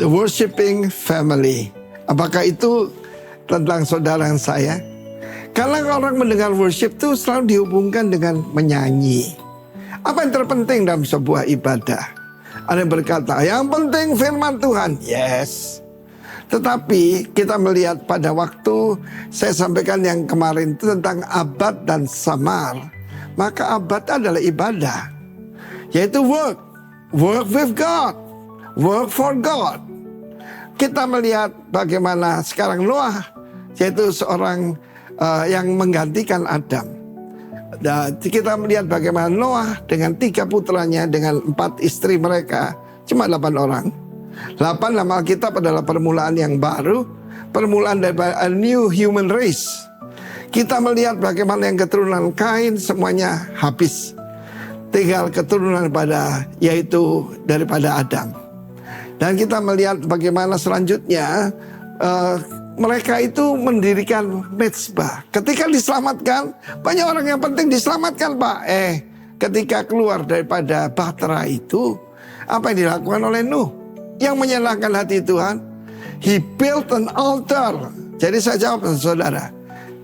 The worshiping family. Apakah itu tentang saudara dan saya? Karena orang mendengar worship itu selalu dihubungkan dengan menyanyi. Apa yang terpenting dalam sebuah ibadah? Ada yang berkata, yang penting firman Tuhan. Yes. Tetapi kita melihat pada waktu saya sampaikan yang kemarin itu tentang abad dan samar. Maka abad adalah ibadah. Yaitu work. Work with God. Work for God. Kita melihat bagaimana sekarang Noah, yaitu seorang yang menggantikan Adam. Dan kita melihat bagaimana Noah dengan 3 putranya, dengan 4 istri mereka, cuma 8 orang. 8 nama Alkitab adalah permulaan yang baru, permulaan dari a new human race. Kita melihat bagaimana yang keturunan Kain semuanya habis. Tinggal keturunan yaitu daripada Adam. Dan kita melihat bagaimana selanjutnya mereka itu mendirikan mezbah. Ketika diselamatkan, banyak orang yang penting diselamatkan, Pak. Ketika keluar daripada bahtera itu, apa yang dilakukan oleh Nuh? Yang menyenangkan hati Tuhan, he built an altar. Jadi saya jawab saudara,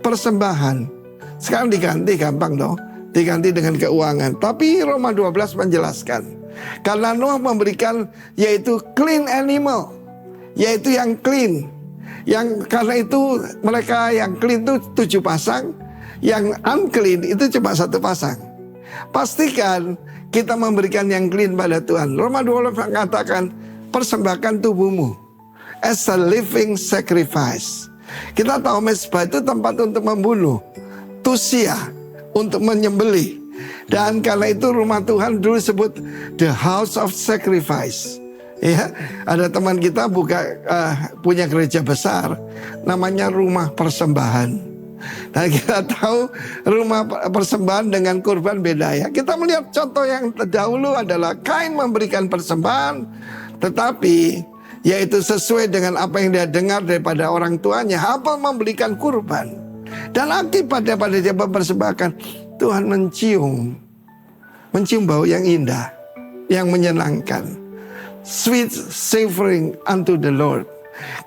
persembahan sekarang diganti gampang dong, diganti dengan keuangan. Tapi Roma 12 menjelaskan, karena Noah memberikan yaitu clean animal, yaitu yang clean. Yang karena itu mereka yang clean itu 7 pasang, yang unclean itu cuma 1 pasang. Pastikan kita memberikan yang clean pada Tuhan. Roma 12 mengatakan, persembahkan tubuhmu as a living sacrifice. Kita tahu mezbah itu tempat untuk membunuh, tusia, untuk menyembelih. Dan karena itu rumah Tuhan dulu disebut the house of sacrifice. Ya, ada teman kita punya gereja besar, namanya rumah persembahan. Dan kita tahu rumah persembahan dengan kurban beda ya. Kita melihat contoh yang terdahulu adalah Kain memberikan persembahan, tetapi yaitu sesuai dengan apa yang dia dengar daripada orang tuanya. Habel memberikan kurban. Dan akibatnya pada dia mempersembahkan, Tuhan mencium bau yang indah, yang menyenangkan. Sweet savoring unto the Lord.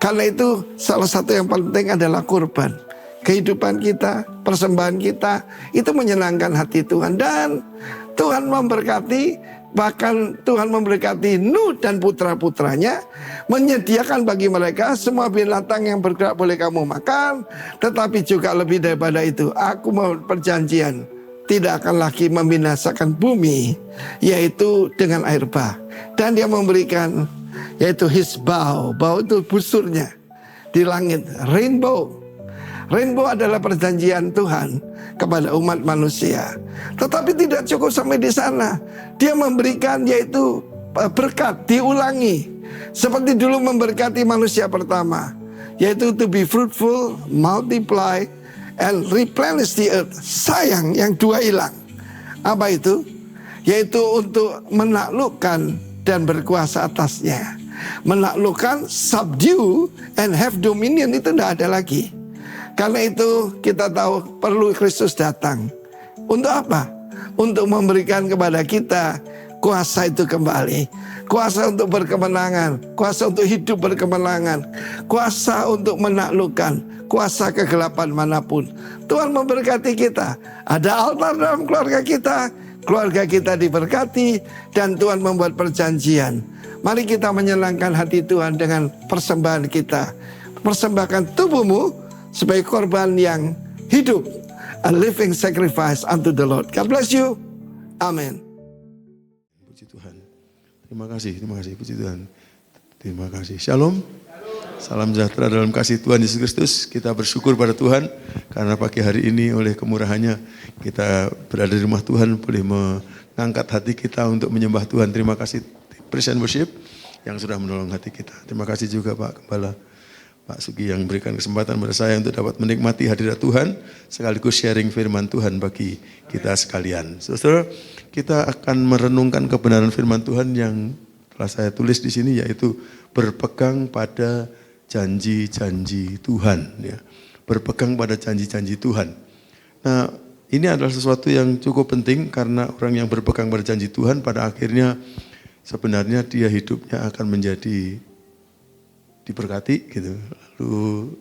Karena itu salah satu yang penting adalah kurban. Kehidupan kita, persembahan kita, itu menyenangkan hati Tuhan. Dan Tuhan memberkati, bahkan Tuhan memberkati Nuh dan putra-putranya, menyediakan bagi mereka semua binatang yang bergerak boleh kamu makan. Tetapi juga lebih daripada itu, aku mau perjanjian, tidak akan lagi membinasakan bumi, yaitu dengan air bah. Dan dia memberikan, yaitu his bow itu busurnya di langit, rainbow. Rainbow adalah perjanjian Tuhan kepada umat manusia. Tetapi tidak cukup sampai di sana. Dia memberikan yaitu berkat diulangi. Seperti dulu memberkati manusia pertama, yaitu to be fruitful, multiply, and replenish the earth. Sayang yang 2 hilang. Apa itu? Yaitu untuk menaklukkan dan berkuasa atasnya. Menaklukkan, subdue, and have dominion, itu tidak ada lagi. Karena itu kita tahu perlu Kristus datang. Untuk apa? Untuk memberikan kepada kita kuasa itu kembali. Kuasa untuk berkemenangan. Kuasa untuk hidup berkemenangan. Kuasa untuk menaklukkan. Kuasa kegelapan manapun. Tuhan memberkati kita. Ada altar dalam keluarga kita. Keluarga kita diberkati. Dan Tuhan membuat perjanjian. Mari kita menyenangkan hati Tuhan dengan persembahan kita. Persembahkan tubuhmu sebagai korban yang hidup, a living sacrifice unto the Lord. God bless you. Amin. Puji Tuhan. Terima kasih, puji Tuhan. Terima kasih. Shalom. Salam sejahtera dalam kasih Tuhan Yesus Kristus. Kita bersyukur pada Tuhan karena pagi hari ini oleh kemurahannya kita berada di rumah Tuhan, boleh mengangkat hati kita untuk menyembah Tuhan. Terima kasih Praise and Worship yang sudah menolong hati kita. Terima kasih juga Pak Gembala, Pak Sugi yang memberikan kesempatan pada saya untuk dapat menikmati hadirat Tuhan sekaligus sharing firman Tuhan bagi kita sekalian. Saudara, kita akan merenungkan kebenaran firman Tuhan yang telah saya tulis di sini, yaitu berpegang pada janji-janji Tuhan. Ya. Berpegang pada janji-janji Tuhan. Nah, ini adalah sesuatu yang cukup penting karena orang yang berpegang pada janji Tuhan pada akhirnya sebenarnya dia hidupnya akan menjadi diberkati gitu, lalu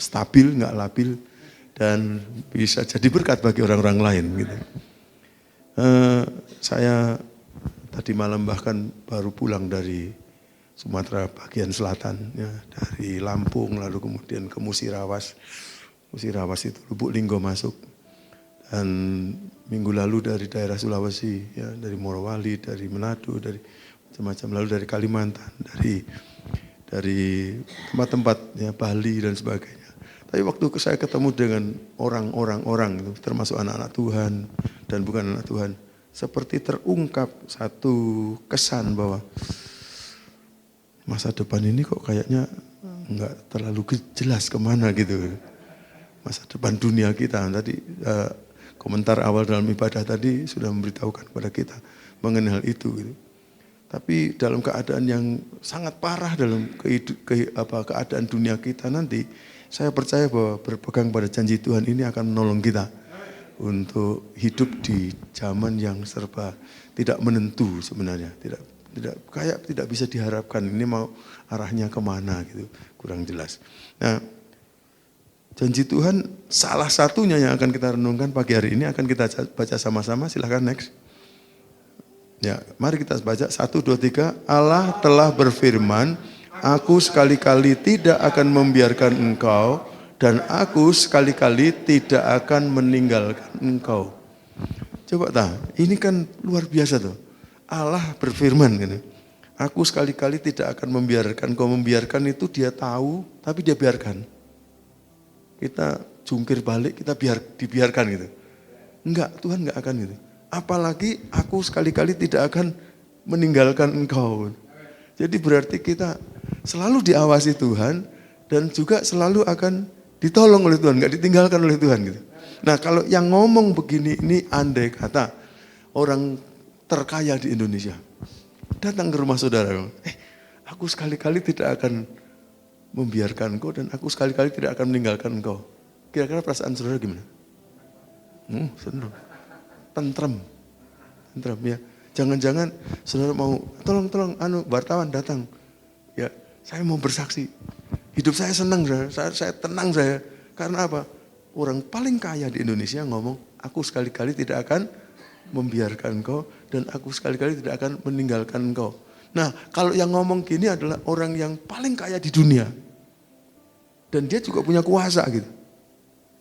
stabil, nggak labil, dan bisa jadi berkat bagi orang-orang lain gitu. Saya tadi malam bahkan baru pulang dari Sumatera bagian selatan, ya, dari Lampung lalu kemudian ke Musirawas. Musirawas itu Lubuk Linggo masuk. Dan minggu lalu dari daerah Sulawesi, ya, dari Morowali, dari Manado, dari macam-macam, lalu dari Kalimantan, dari tempat-tempat, ya, Bali dan sebagainya. Tapi waktu saya ketemu dengan orang itu, termasuk anak-anak Tuhan dan bukan anak Tuhan, seperti terungkap satu kesan bahwa masa depan ini kok kayaknya nggak terlalu jelas kemana gitu. Masa depan dunia kita. Tadi komentar awal dalam ibadah tadi sudah memberitahukan kepada kita mengenai hal itu. Gitu. Tapi dalam keadaan yang sangat parah dalam keadaan dunia kita nanti, saya percaya bahwa berpegang pada janji Tuhan ini akan menolong kita untuk hidup di zaman yang serba tidak menentu sebenarnya, tidak bisa diharapkan ini mau arahnya kemana gitu, kurang jelas. Nah, janji Tuhan salah satunya yang akan kita renungkan pagi hari ini akan kita baca sama-sama. Silahkan next. Ya, mari kita baca 1, 2, 3. Allah telah berfirman, aku sekali-kali tidak akan membiarkan engkau dan aku sekali-kali tidak akan meninggalkan engkau. Coba ini kan luar biasa tuh. Allah berfirman gini, aku sekali-kali tidak akan membiarkan. Kau membiarkan itu dia tahu, tapi dia biarkan. Kita jungkir balik, kita dibiarkan gitu. Enggak, Tuhan enggak akan gitu. Apalagi aku sekali-kali tidak akan meninggalkan engkau. Jadi berarti kita selalu diawasi Tuhan dan juga selalu akan ditolong oleh Tuhan, enggak ditinggalkan oleh Tuhan gitu. Nah, kalau yang ngomong begini ini andai kata orang terkaya di Indonesia datang ke rumah saudara, aku sekali-kali tidak akan membiarkan engkau dan aku sekali-kali tidak akan meninggalkan engkau. Kira-kira perasaan saudara gimana? Senang, tentrem ya. Jangan-jangan saudara mau tolong wartawan datang. Ya, saya mau bersaksi. Hidup saya senang, saya tenang saya. Karena apa? Orang paling kaya di Indonesia ngomong, aku sekali-kali tidak akan membiarkan engkau dan aku sekali-kali tidak akan meninggalkan engkau. Nah, kalau yang ngomong gini adalah orang yang paling kaya di dunia. Dan dia juga punya kuasa gitu.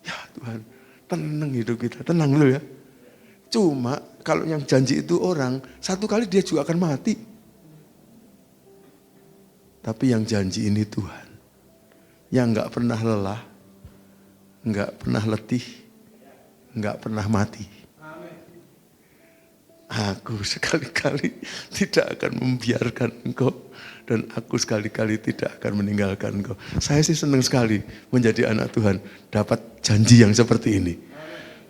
Ya Tuhan, tenang hidup kita, tenang dulu ya. Cuma kalau yang janji itu orang, satu kali dia juga akan mati. Tapi yang janji ini Tuhan. Yang gak pernah lelah, gak pernah letih, gak pernah mati. Aku sekali-kali tidak akan membiarkan engkau dan aku sekali-kali tidak akan meninggalkan engkau. Saya sih senang sekali menjadi anak Tuhan, dapat janji yang seperti ini.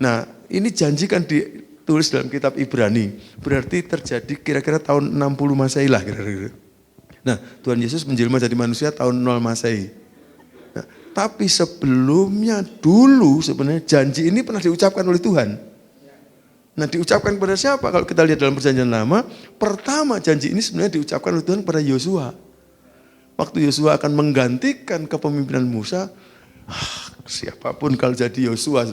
Nah, ini janji kan ditulis dalam kitab Ibrani, berarti terjadi kira-kira tahun 60 Masehi lah kira-kira. Nah, Tuhan Yesus menjelma jadi manusia tahun 0 Masehi. Nah, tapi sebelumnya dulu sebenarnya janji ini pernah diucapkan oleh Tuhan. Nah, diucapkan kepada siapa? Kalau kita lihat dalam perjanjian lama, pertama janji ini sebenarnya diucapkan oleh Tuhan kepada Yosua. Waktu Yosua akan menggantikan kepemimpinan Musa, siapapun kalau jadi Yosua,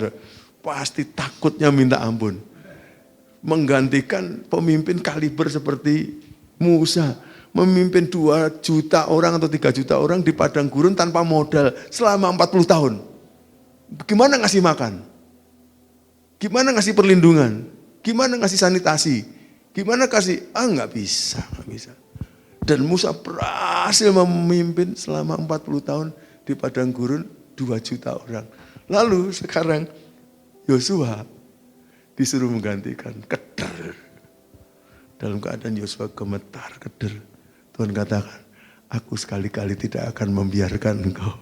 pasti takutnya minta ampun. Menggantikan pemimpin kaliber seperti Musa, memimpin 2 juta orang atau 3 juta orang di padang gurun tanpa modal selama 40 tahun. Gimana ngasih makan? Gimana ngasih perlindungan? Gimana ngasih sanitasi? Gimana kasih? Nggak bisa. Dan Musa berhasil memimpin selama 40 tahun di padang gurun 2 juta orang. Lalu sekarang Yosua disuruh menggantikan, keder. Dalam keadaan Yosua gemetar, keder. Tuhan katakan, aku sekali-kali tidak akan membiarkan engkau.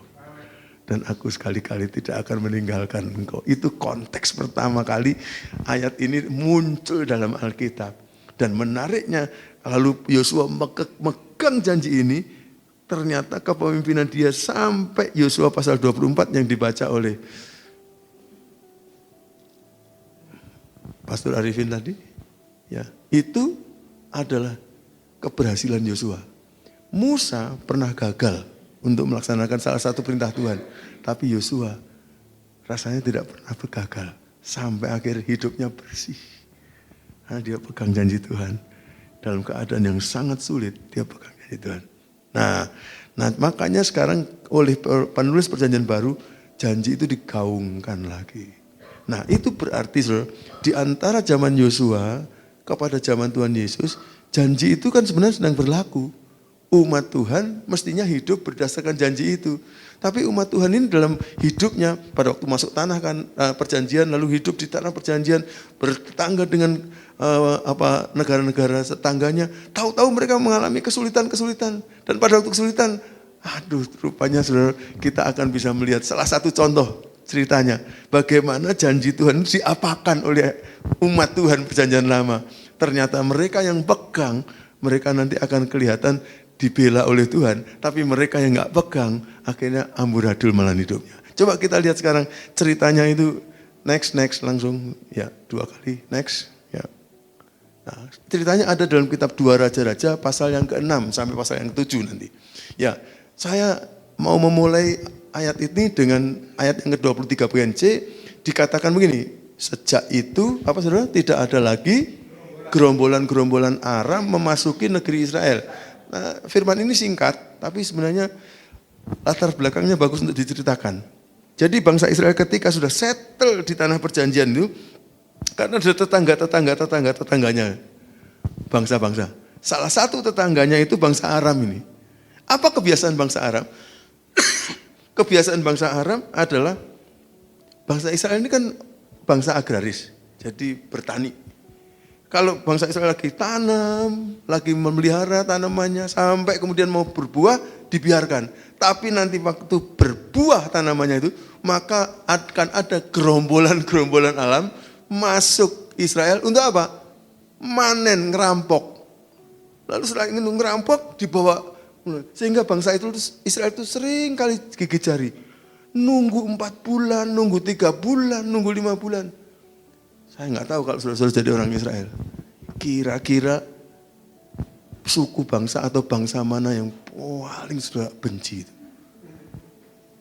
Dan aku sekali-kali tidak akan meninggalkan engkau. Itu konteks pertama kali ayat ini muncul dalam Alkitab. Dan menariknya, lalu Yosua megang janji ini, ternyata kepemimpinan dia sampai Yosua pasal 24 yang dibaca oleh Pastor Arifin tadi. Ya, itu adalah keberhasilan Yosua. Musa pernah gagal untuk melaksanakan salah satu perintah Tuhan. Tapi Yosua rasanya tidak pernah gagal sampai akhir hidupnya bersih. Karena dia pegang janji Tuhan. Dalam keadaan yang sangat sulit, dia pegang janji Tuhan. Nah makanya sekarang oleh penulis perjanjian baru, janji itu digaungkan lagi. Nah itu berarti saudara, di antara zaman Yosua kepada zaman Tuhan Yesus, janji itu kan sebenarnya sedang berlaku. Umat Tuhan mestinya hidup berdasarkan janji itu. Tapi umat Tuhan ini dalam hidupnya pada waktu masuk tanah kan perjanjian, lalu hidup di tanah perjanjian, bertetangga dengan negara-negara tetangganya, tahu-tahu mereka mengalami kesulitan-kesulitan. Dan pada waktu kesulitan, rupanya saudara, kita akan bisa melihat salah satu contoh ceritanya. Bagaimana janji Tuhan diapakan oleh umat Tuhan perjanjian lama. Ternyata mereka yang pegang, mereka nanti akan kelihatan dibela oleh Tuhan. Tapi mereka yang gak pegang, akhirnya amburadul malah hidupnya. Coba kita lihat sekarang ceritanya itu. Next langsung. Ya 2 kali, next. Ya. Nah, ceritanya ada dalam kitab 2 Raja-Raja pasal yang ke-6 sampai pasal yang ke-7 nanti. Ya, saya mau memulai ayat ini dengan ayat yang ke-23 bagian C. Dikatakan begini, sejak itu, saudara, tidak ada lagi gerombolan-gerombolan Aram memasuki negeri Israel. Nah, firman ini singkat, tapi sebenarnya latar belakangnya bagus untuk diceritakan. Jadi bangsa Israel ketika sudah settle di tanah perjanjian itu, karena ada tetangganya, bangsa-bangsa. Salah satu tetangganya itu bangsa Aram ini. Apa kebiasaan bangsa Aram? Kebiasaan bangsa Aram adalah, bangsa Israel ini kan bangsa agraris, jadi bertani. Kalau bangsa Israel lagi tanam, lagi memelihara tanamannya, sampai kemudian mau berbuah, dibiarkan. Tapi nanti waktu berbuah tanamannya itu, maka akan ada gerombolan-gerombolan alam masuk Israel untuk apa? Manen, ngerampok. Lalu setelah ingin ngerampok, dibawa. Sehingga bangsa itu, Israel itu sering kali gigit jari. Nunggu 4 bulan, nunggu 3 bulan, nunggu 5 bulan. Saya nggak tahu kalau saudara-saudara jadi orang Israel. Kira-kira suku bangsa atau bangsa mana yang paling sudah benci itu?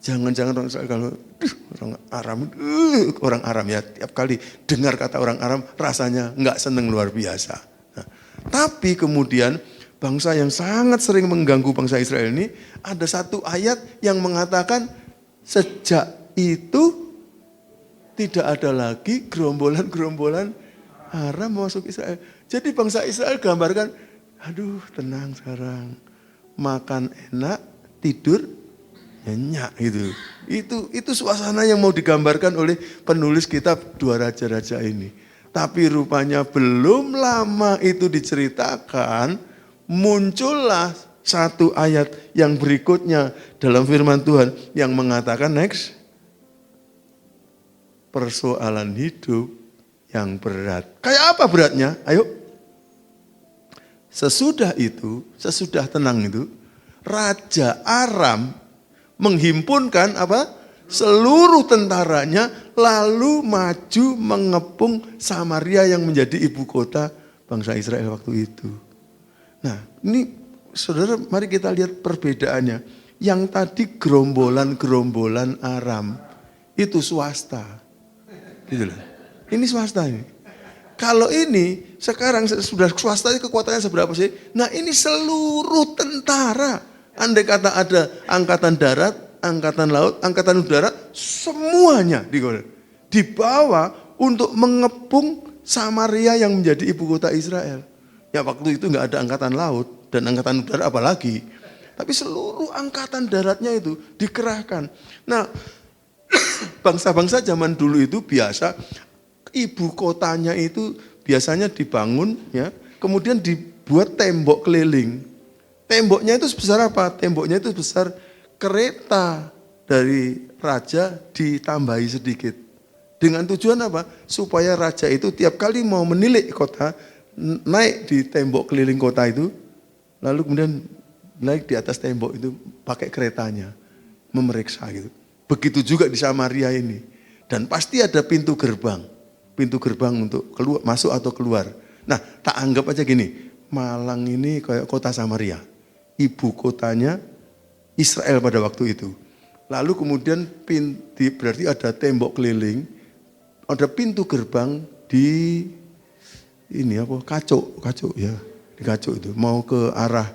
Jangan-jangan orang Israel kalau orang Aram ya tiap kali dengar kata orang Aram rasanya nggak seneng luar biasa. Nah, tapi kemudian bangsa yang sangat sering mengganggu bangsa Israel ini ada satu ayat yang mengatakan sejak itu tidak ada lagi gerombolan-gerombolan Aram masuk Israel. Jadi bangsa Israel gambarkan, tenang sekarang. Makan enak, tidur nyenyak gitu. Itu suasana yang mau digambarkan oleh penulis kitab 2 Raja-Raja ini. Tapi rupanya belum lama itu diceritakan, muncullah satu ayat yang berikutnya dalam firman Tuhan yang mengatakan next. Persoalan hidup yang berat. Kayak apa beratnya? Ayo. Sesudah tenang itu, Raja Aram menghimpunkan seluruh tentaranya lalu maju mengepung Samaria yang menjadi ibu kota bangsa Israel waktu itu. Nah, ini saudara mari kita lihat perbedaannya. Yang tadi gerombolan-gerombolan Aram itu swasta. Gitu loh. Ini swasta ini. Kalau ini sekarang sudah swasta kekuatannya seberapa sih? Nah ini seluruh tentara. Andai kata ada angkatan darat, angkatan laut, angkatan udara, semuanya dibawa untuk mengepung Samaria yang menjadi ibu kota Israel. Ya waktu itu nggak ada angkatan laut dan angkatan udara apalagi. Tapi seluruh angkatan daratnya itu dikerahkan. Nah, bangsa-bangsa zaman dulu itu biasa ibu kotanya itu biasanya dibangun ya, kemudian dibuat tembok keliling. Temboknya itu sebesar apa? Temboknya itu sebesar kereta dari raja ditambahi sedikit. Dengan tujuan apa? Supaya raja itu tiap kali mau menilik kota, naik di tembok keliling kota itu, lalu kemudian naik di atas tembok itu pakai keretanya, memeriksa gitu. Begitu juga di Samaria ini. Dan pasti ada pintu gerbang untuk keluar, masuk atau keluar. Nah, tak anggap aja gini, Malang ini kayak kota Samaria. Ibu kotanya Israel pada waktu itu. Lalu kemudian berarti ada tembok keliling, ada pintu gerbang di ini apa? Kacuk ya, di Kacuk itu mau ke arah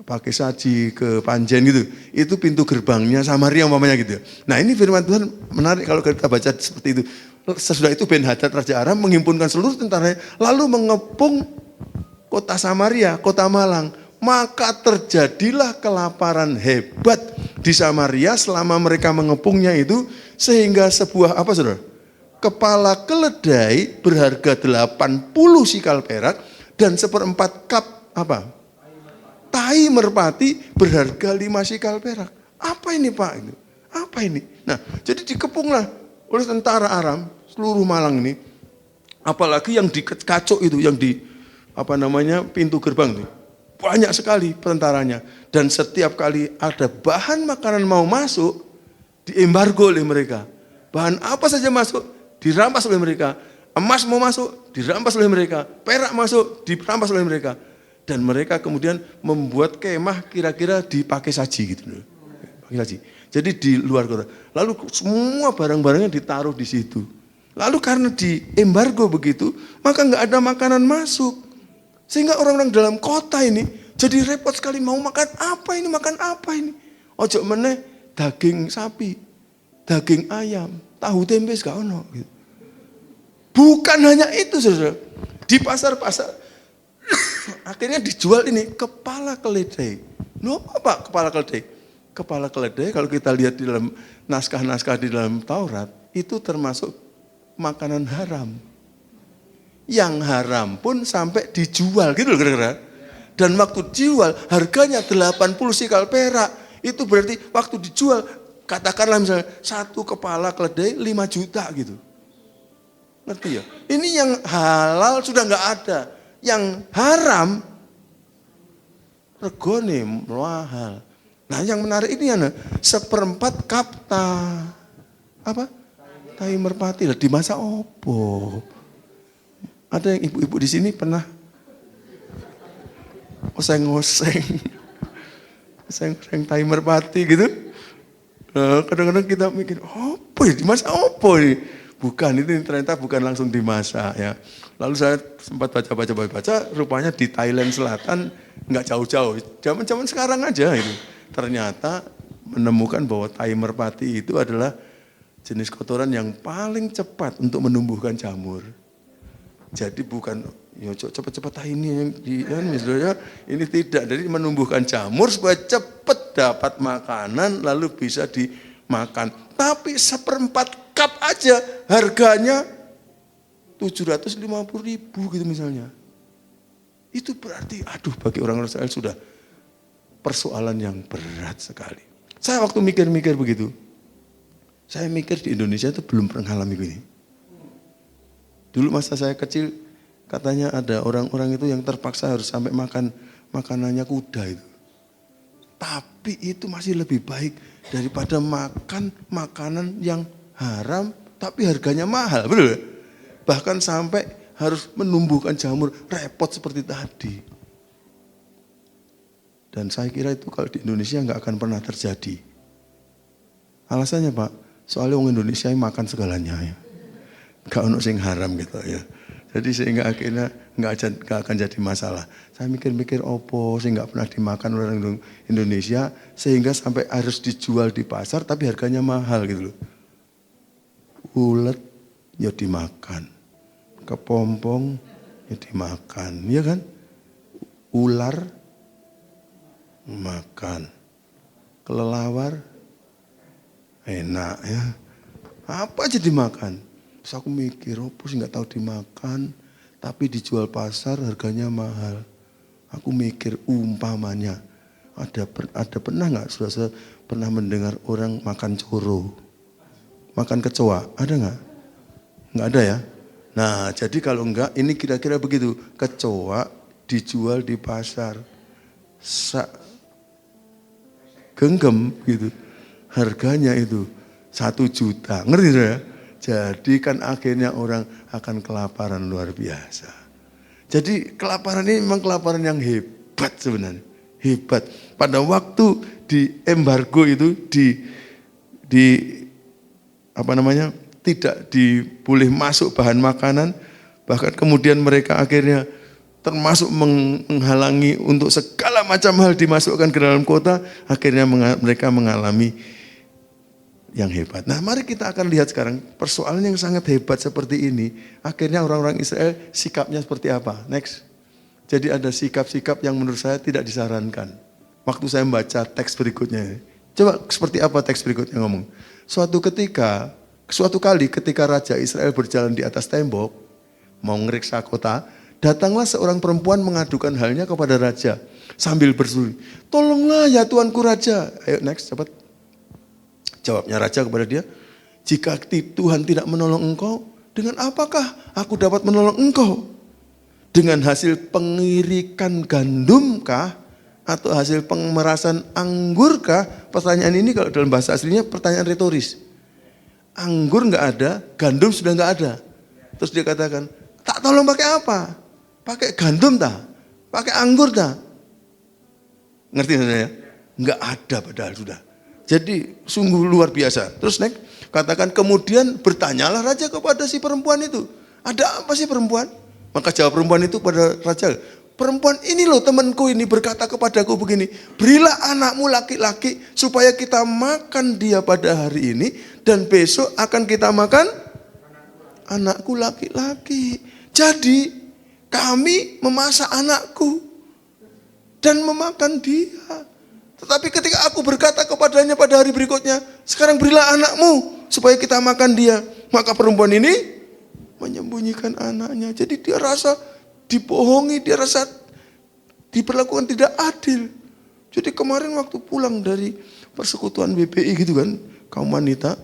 pakai saji ke Panjen gitu. Itu pintu gerbangnya Samaria umpamanya gitu. Nah, ini firman Tuhan menarik kalau kita baca seperti itu. Sesudah itu Ben-Hadad Raja Aram menghimpunkan seluruh tentaranya lalu mengepung kota Samaria, kota Malang. Maka terjadilah kelaparan hebat di Samaria selama mereka mengepungnya itu, sehingga sebuah apa saudara? Kepala keledai berharga 80 sikal perak dan 1/4 kap apa? Tai merpati berharga 5 sikal perak. Apa ini Pak? Apa ini? Nah, jadi dikepunglah oleh tentara Aram seluruh Malang ini. Apalagi yang di Kacuk itu, yang di apa namanya pintu gerbang itu. Banyak sekali tentaranya. Dan setiap kali ada bahan makanan mau masuk, diembargo oleh mereka. Bahan apa saja masuk, dirampas oleh mereka. Emas mau masuk, dirampas oleh mereka. Perak masuk, dirampas oleh mereka. Dan mereka kemudian membuat kemah kira-kira dipakai saji gitu. Pakai saji. Jadi di luar kota. Lalu semua barang-barangnya ditaruh di situ. Lalu karena diembargo begitu, maka nggak ada makanan masuk. Sehingga orang-orang dalam kota ini jadi repot sekali, mau makan apa ini. Ojo meneh daging sapi, daging ayam, tahu tempe gak ono. Gitu. Bukan hanya itu saudara, di pasar-pasar akhirnya dijual ini kepala keledai. Apa kepala keledai? Kepala keledai kalau kita lihat di dalam naskah-naskah di dalam Taurat, itu termasuk makanan haram. Yang haram pun sampai dijual gitu loh kira-kira. Dan waktu dijual harganya 80 sikal perak. Itu berarti waktu dijual katakanlah misalnya satu kepala keledai 5 juta gitu. Ngerti ya? Ini yang halal sudah nggak ada. Yang haram regone mahal. Nah yang menarik ini ya 1/4 kap apa? Tai merpati lah di masa opo. Ada yang ibu-ibu di sini pernah oseng-oseng tai merpati gitu. Nah, kadang-kadang kita mikir, apa ya dimasak apa ini? Bukan, itu ternyata bukan langsung dimasak ya. Lalu saya sempat baca, rupanya di Thailand Selatan nggak jauh-jauh. Zaman-zaman sekarang aja itu. Ternyata menemukan bahwa tai merpati itu adalah jenis kotoran yang paling cepat untuk menumbuhkan jamur. Jadi bukan ya cepat-cepat ini yang misalnya ini tidak. Jadi menumbuhkan jamur supaya cepat dapat makanan lalu bisa dimakan. Tapi 1/4 kap aja harganya 750.000 gitu misalnya. Itu berarti aduh bagi orang Israel sudah persoalan yang berat sekali. Saya waktu mikir-mikir begitu, saya mikir di Indonesia itu belum pernah alami ini. Dulu masa saya kecil katanya ada orang-orang itu yang terpaksa harus sampai makan makanannya kuda itu. Tapi itu masih lebih baik daripada makan makanan yang haram tapi harganya mahal, betul? Bahkan sampai harus menumbuhkan jamur, repot seperti tadi. Dan saya kira itu kalau di Indonesia nggak akan pernah terjadi. Alasannya Pak, soalnya orang Indonesia makan segalanya ya. Gak ono sing haram gitu ya. Jadi sehingga akhirnya nggak akan jadi masalah. Saya mikir-mikir opo sih nggak pernah dimakan orang Indonesia sehingga sampai harus dijual di pasar tapi harganya mahal gitu loh. Ulet ya dimakan, kepompong ya dimakan, ya kan? Ular makan, kelelawar enak ya. Apa aja dimakan. Terus aku mikir, apa sih nggak tahu dimakan, tapi dijual pasar harganya mahal. Aku mikir umpamanya, ada pernah nggak sudah pernah mendengar orang makan coro, makan kecoa, ada nggak? Nggak ada ya. Nah jadi kalau enggak, ini kira-kira begitu, kecoa dijual di pasar, genggam gitu, harganya itu 1 juta, ngerti ya? Jadi kan akhirnya orang akan kelaparan luar biasa. Jadi kelaparan ini memang kelaparan yang hebat sebenarnya. hebat. Pada waktu di embargo itu tidak boleh masuk bahan makanan, bahkan kemudian mereka akhirnya termasuk menghalangi untuk segala macam hal dimasukkan ke dalam kota, akhirnya mereka mengalami yang hebat. Nah, mari kita akan lihat sekarang persoalan yang sangat hebat seperti ini, akhirnya orang-orang Israel sikapnya seperti apa. Next. Jadi ada sikap-sikap yang menurut saya tidak disarankan. Waktu saya membaca teks berikutnya, coba seperti apa teks berikutnya ngomong. Suatu kali ketika Raja Israel berjalan di atas tembok, mau ngeriksa kota, datanglah seorang perempuan mengadukan halnya kepada raja sambil berseru, tolonglah ya tuanku raja. Ayo next, cepat. Jawabnya raja kepada dia, jika Tuhan tidak menolong engkau, dengan apakah aku dapat menolong engkau? Dengan hasil pengirikan gandumkah? Atau hasil pemerasan anggurkah? Pertanyaan ini kalau dalam bahasa aslinya pertanyaan retoris. Anggur nggak ada, gandum sudah nggak ada. Terus dia katakan, tak tolong pakai apa? Pakai gandum tak? Pakai anggur tak? Ngerti saya? Nggak ada padahal sudah. Jadi sungguh luar biasa. Terus next, katakan kemudian bertanyalah raja kepada si perempuan itu. Ada apa sih perempuan? Maka jawab perempuan itu pada raja. Perempuan ini loh temanku ini berkata kepadaku begini. Berilah anakmu laki-laki supaya kita makan dia pada hari ini. Dan besok akan kita makan anakku laki-laki. Jadi kami memasak anakku dan memakan dia. Tetapi ketika aku berkata kepadanya pada hari berikutnya, sekarang berilah anakmu supaya kita makan dia. Maka perempuan ini menyembunyikan anaknya. Jadi dia rasa dibohongi, dia rasa diperlakukan tidak adil. Jadi kemarin waktu pulang dari persekutuan BPI gitu kan, kaum wanita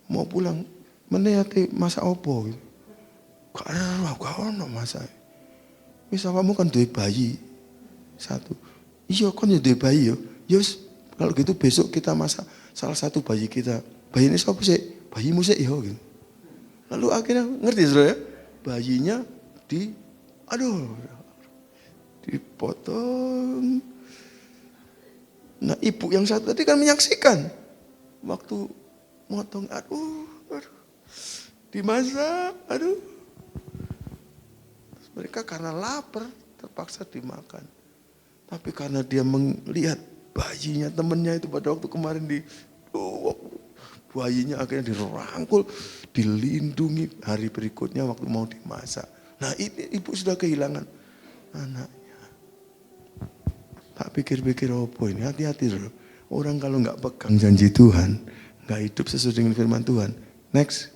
mau pulang, meneyati masa opo gitu. Gak ono masa. Wis kamu kan duwe bayi satu. Iya kan ya duwe bayi yo. Yus, kalau gitu besok kita masak salah satu bayi kita. Bayi ini siapa sih? Bayimu sih yo gitu. Lalu akhirnya ngerti saudara ya? Bayinya dipotong. Nah ibu yang satu tadi kan menyaksikan waktu motong, aduh, dimasak, aduh. Terus mereka karena lapar terpaksa dimakan. Tapi karena dia melihat bayinya temennya itu pada waktu kemarin bayinya akhirnya dirangkul, dilindungi, hari berikutnya waktu mau dimasak. Nah ini ibu sudah kehilangan anaknya. Tak pikir-pikir apa ini, hati-hati loh. Orang kalau nggak pegang janji Tuhan, nggak hidup sesuai dengan firman Tuhan. Next,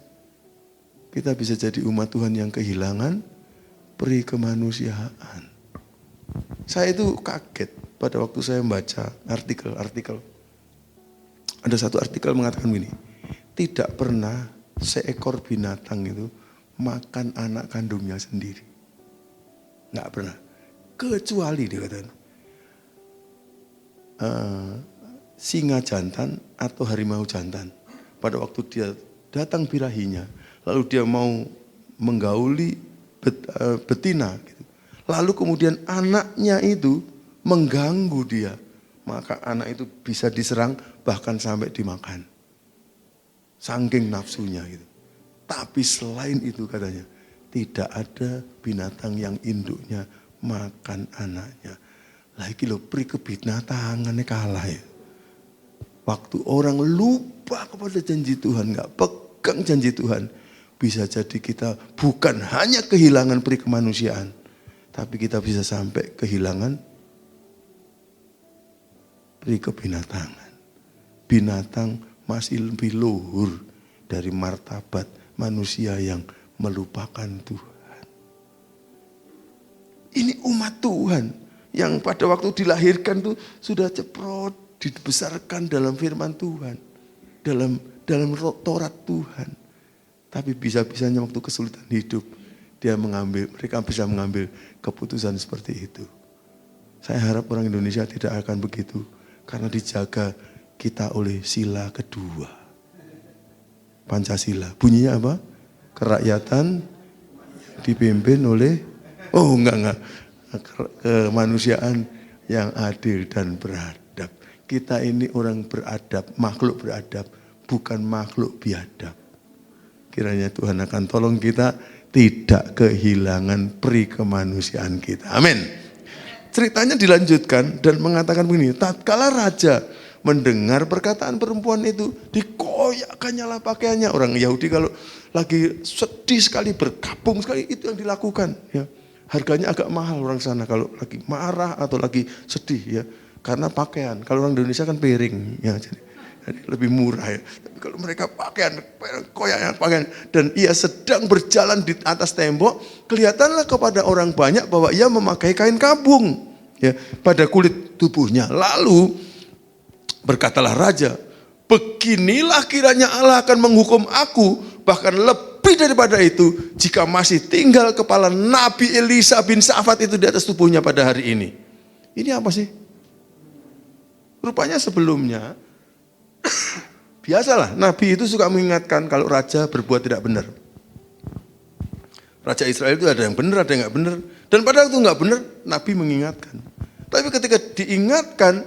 kita bisa jadi umat Tuhan yang kehilangan peri kemanusiaan. Saya itu kaget pada waktu saya membaca artikel. Ada satu artikel mengatakan begini, tidak pernah seekor binatang itu makan anak kandungnya sendiri. Nggak pernah. Kecuali dikatakan singa jantan atau harimau jantan. Pada waktu dia datang birahinya, lalu dia mau menggauli betina gitu. Lalu kemudian anaknya itu mengganggu dia, maka anak itu bisa diserang bahkan sampai dimakan. Saking nafsunya gitu. Tapi selain itu katanya, tidak ada binatang yang induknya makan anaknya. Lagi loh peri kebinatangannya kalah ya. Waktu orang lupa kepada janji Tuhan, gak pegang janji Tuhan, bisa jadi kita bukan hanya kehilangan peri kemanusiaan, tapi kita bisa sampai kehilangan peri kebinatangan. Binatang masih lebih luhur dari martabat manusia yang melupakan Tuhan. Ini umat Tuhan yang pada waktu dilahirkan tuh sudah ceprot, dibesarkan dalam firman Tuhan, dalam Taurat Tuhan. Tapi bisa-bisanya waktu kesulitan hidup, mereka bisa mengambil keputusan seperti itu. Saya harap orang Indonesia tidak akan begitu, karena dijaga kita oleh sila kedua. Pancasila. Bunyinya apa? Kerakyatan dipimpin oleh, enggak. Kemanusiaan yang adil dan beradab. Kita ini orang beradab, makhluk beradab, bukan makhluk biadab. Kiranya Tuhan akan tolong kita tidak kehilangan peri kemanusiaan kita. Amin. Ceritanya dilanjutkan dan mengatakan begini, tatkala raja mendengar perkataan perempuan itu, dikoyakkannya lah pakaiannya. Orang Yahudi kalau lagi sedih sekali, berkabung sekali, itu yang dilakukan. Ya. Harganya agak mahal orang sana kalau lagi marah atau lagi sedih ya, karena pakaian. Kalau orang Indonesia kan piring, ya jadi lebih murah ya. Tapi kalau mereka pakaian, koyaknya pakaian, dan ia sedang berjalan di atas tembok, kelihatanlah kepada orang banyak bahwa ia memakai kain kabung ya pada kulit tubuhnya. Lalu berkatalah raja, beginilah kiranya Allah akan menghukum aku, bahkan lebih daripada itu, jika masih tinggal kepala Nabi Elisa bin Safat itu di atas tubuhnya pada hari ini. Ini apa sih? Rupanya sebelumnya, biasalah Nabi itu suka mengingatkan kalau raja berbuat tidak benar. Raja Israel itu ada yang benar, ada yang nggak benar. Dan pada waktu nggak benar, Nabi mengingatkan. Tapi ketika diingatkan,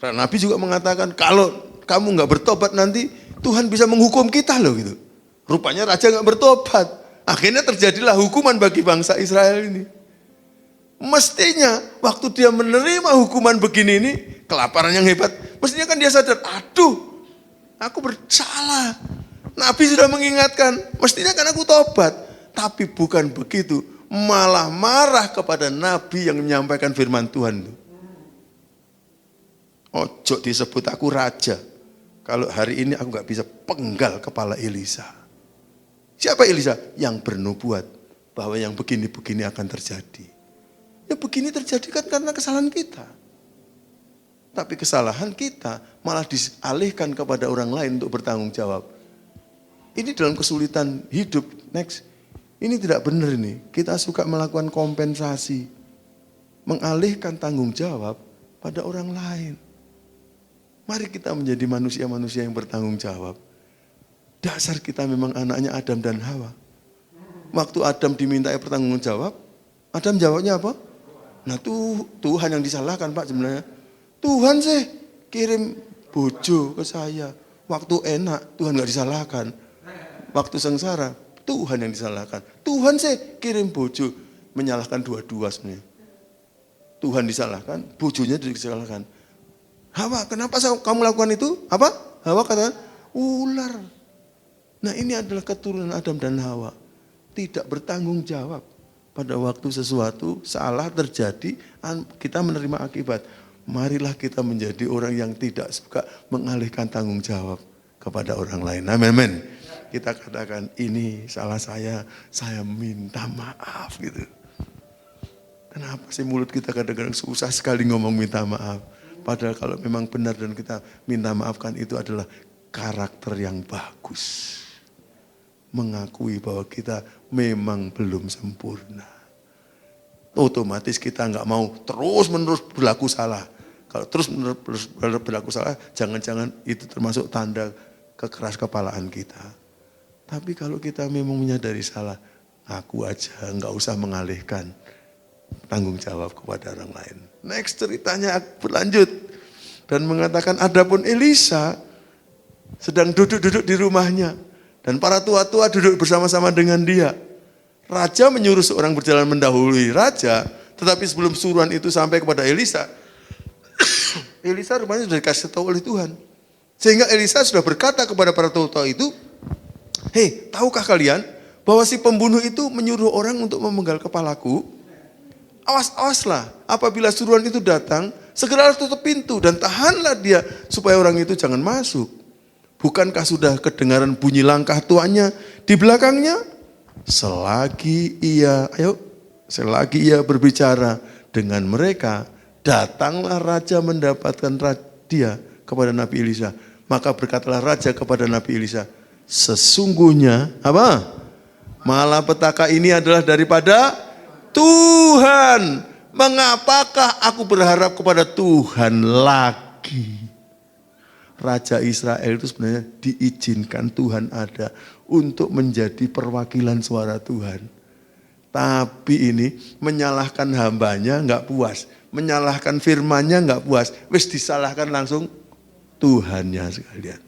Nabi juga mengatakan kalau kamu nggak bertobat nanti Tuhan bisa menghukum kita loh gitu. Rupanya raja nggak bertobat. Akhirnya terjadilah hukuman bagi bangsa Israel ini. Mestinya waktu dia menerima hukuman begini ini, kelaparan yang hebat, mestinya kan dia sadar, aduh, aku bersalah. Nabi sudah mengingatkan, mestinya kan aku tobat. Tapi bukan begitu, malah marah kepada Nabi yang menyampaikan firman Tuhan. Ojo disebut aku raja, kalau hari ini aku gak bisa penggal kepala Elisa. Siapa Elisa? Yang bernubuat bahwa yang begini-begini akan terjadi. Ya begini terjadi kan karena kesalahan kita. Tapi kesalahan kita malah dialihkan kepada orang lain untuk bertanggung jawab. Ini dalam kesulitan hidup, next. Ini tidak benar ini. Kita suka melakukan kompensasi. Mengalihkan tanggung jawab pada orang lain. Mari kita menjadi manusia-manusia yang bertanggung jawab. Dasar kita memang anaknya Adam dan Hawa. Waktu Adam dimintai pertanggung jawab, Adam jawabnya apa? Nah Tuhan yang disalahkan Pak sebenarnya. Tuhan sih kirim bojo ke saya. Waktu enak Tuhan gak disalahkan. Waktu sengsara Tuhan yang disalahkan. Tuhan sih kirim bojo. Menyalahkan dua-dua sebenarnya. Tuhan disalahkan, bojonya disalahkan. Hawa, kenapa kamu lakukan itu? Apa? Hawa kata, ular. Nah ini adalah keturunan Adam dan Hawa. Tidak bertanggung jawab. Pada waktu sesuatu salah terjadi, kita menerima akibat. Marilah kita menjadi orang yang tidak suka mengalihkan tanggung jawab kepada orang lain. Amin. Kita katakan, ini salah saya minta maaf gitu. Kenapa sih mulut kita kadang-kadang susah sekali ngomong minta maaf. Padahal kalau memang benar dan kita minta maafkan itu adalah karakter yang bagus. Mengakui bahwa kita memang belum sempurna. Otomatis kita nggak mau terus-menerus berlaku salah. Kalau terus-menerus berlaku salah, jangan-jangan itu termasuk tanda kekeras kepalaan kita. Tapi kalau kita memang menyadari salah, aku aja nggak usah mengalihkan tanggung jawab kepada orang lain. Next ceritanya berlanjut dan mengatakan adapun Elisa sedang duduk-duduk di rumahnya. Dan para tua-tua duduk bersama-sama dengan dia. Raja menyuruh seorang berjalan mendahului raja. Tetapi sebelum suruhan itu sampai kepada Elisa. Elisa rupanya sudah dikasih tahu oleh Tuhan. Sehingga Elisa sudah berkata kepada para tua-tua itu. Hei, tahukah kalian bahwa si pembunuh itu menyuruh orang untuk memenggal kepalaku? Awas-awaslah apabila suruhan itu datang. Segeralah tutup pintu dan tahanlah dia supaya orang itu jangan masuk. Bukankah sudah kedengaran bunyi langkah tuannya di belakangnya? Selagi ia berbicara dengan mereka, datanglah raja mendapatkan dia kepada Nabi Elisa. Maka berkatalah raja kepada Nabi Elisa, sesungguhnya apa? Malapetaka ini adalah daripada Tuhan. Mengapakah aku berharap kepada Tuhan lagi? Raja Israel itu sebenarnya diizinkan Tuhan ada untuk menjadi perwakilan suara Tuhan. Tapi ini menyalahkan hambanya nggak puas. Menyalahkan firmannya nggak puas. Wis disalahkan langsung Tuhannya sekalian.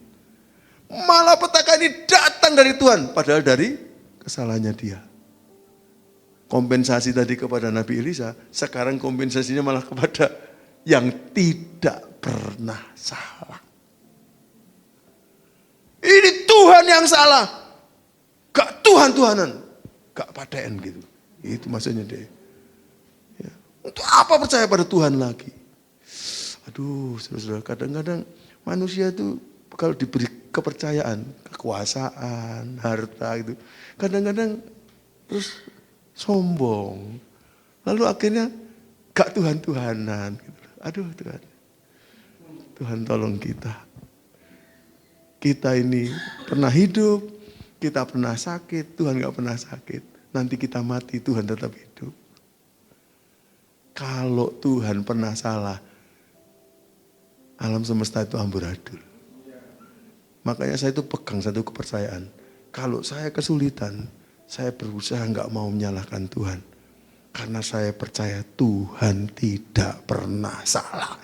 Malah petaka ini datang dari Tuhan. Padahal dari kesalahannya dia. Kompensasi tadi kepada Nabi Elisa. Sekarang kompensasinya malah kepada yang tidak pernah salah. Ini Tuhan yang salah. Gak Tuhan-Tuhanan. Gak paten gitu. Itu maksudnya dia. Ya. Untuk apa percaya pada Tuhan lagi? Aduh, saudara-saudara, kadang-kadang manusia itu kalau diberi kepercayaan, kekuasaan, harta gitu, kadang-kadang terus sombong. Lalu akhirnya gak Tuhan-Tuhanan. Gitu. Aduh Tuhan. Tuhan tolong kita. Kita ini pernah hidup, kita pernah sakit, Tuhan gak pernah sakit. Nanti kita mati, Tuhan tetap hidup. Kalau Tuhan pernah salah, alam semesta itu amburadul. Makanya saya itu pegang satu kepercayaan. Kalau saya kesulitan, saya berusaha gak mau menyalahkan Tuhan. Karena saya percaya Tuhan tidak pernah salah.